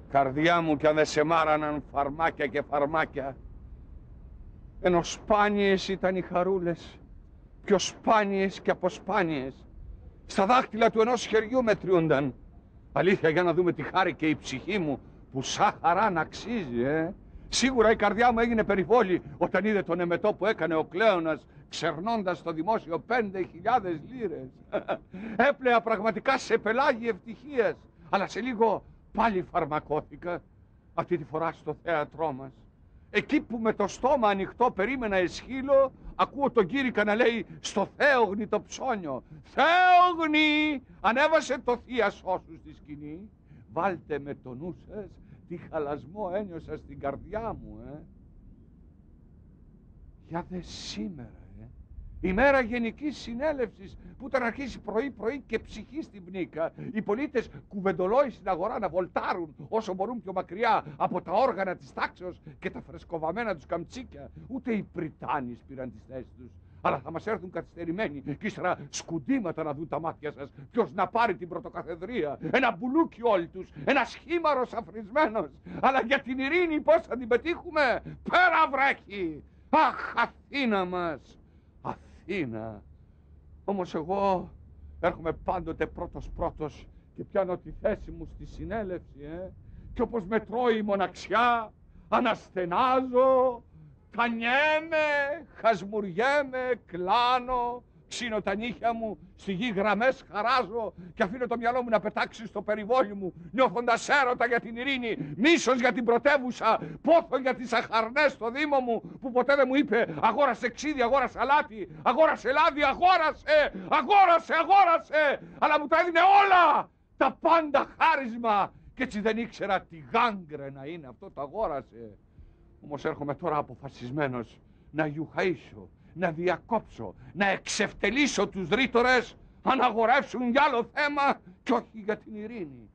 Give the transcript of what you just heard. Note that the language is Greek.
Καρδιά μου, κι αν δεν σε μάραναν φαρμάκια και φαρμάκια. Ενώ σπάνιες ήταν οι χαρούλες, πιο σπάνιες και από σπάνιες. Στα δάχτυλα του ενός χεριού μετριούνταν. Αλήθεια, για να δούμε τη χάρη και η ψυχή μου που σαν χαρά να αξίζει, Σίγουρα η καρδιά μου έγινε περιβόλη όταν είδε τον εμετό που έκανε ο Κλέονας ξερνώντας στο δημόσιο 5.000 λίρες. Έπλεα πραγματικά σε πελάγι ευτυχίας. Αλλά σε λίγο πάλι φαρμακώθηκα, αυτή τη φορά στο θέατρό μας. Εκεί που με το στόμα ανοιχτό περίμενα εσχύλο, ακούω τον Κύρικα να λέει στο Θέογνη το ψώνιο: «Θέογνη, ανέβασε το θεία σώσου στη σκηνή. Βάλτε με το νου σας, τι χαλασμό ένιωσα στην καρδιά μου, Για δε σήμερα, ημέρα Γενικής Συνέλευσης, που ήταν αρχίσει πρωί-πρωί και ψυχή στην πνίκα. Οι πολίτες κουβεντολόι στην αγορά να βολτάρουν όσο μπορούν πιο μακριά από τα όργανα της τάξεως και τα φρεσκοβαμμένα τους καμτσίκια. Ούτε οι Πριτάνης πήραν τις θέσεις τους. Αλλά θα μας έρθουν καθυστερημένοι και ύστερα σκουντήματα να δουν τα μάτια σας. Ποιος να πάρει την πρωτοκαθεδρία, ένα μπουλούκι όλοι τους, ένα σχήμαρος αφρισμένος. Αλλά για την ειρήνη πώς θα την πετύχουμε? Πέρα βρέχει! Αχ, Αθήνα μας! Αθήνα! Όμως εγώ έρχομαι πάντοτε πρώτος και πιάνω τη θέση μου στη συνέλευση, και όπως με τρώει η μοναξιά, αναστενάζω, τανιέμαι, χασμουριέμαι, κλάνω, ξύνω τα νύχια μου, στη γη γραμμές χαράζω και αφήνω το μυαλό μου να πετάξει στο περιβόλι μου, νιώθοντας έρωτα για την ειρήνη, μίσος για την πρωτεύουσα, πόθο για τις αχαρνές στο Δήμο μου, που ποτέ δεν μου είπε αγόρασε ξύδι, αγόρασε αλάτι, αγόρασε λάδι, αγόρασε, αλλά μου τα έδινε όλα, τα πάντα χάρισμα, και έτσι δεν ήξερα τι γάγκρενα είναι αυτό το αγόρασε. Όμως έρχομαι τώρα αποφασισμένος να γιουχαίσω, να διακόψω, να εξευτελίσω τους ρήτορες, αν αγορεύσουν για άλλο θέμα και όχι για την ειρήνη.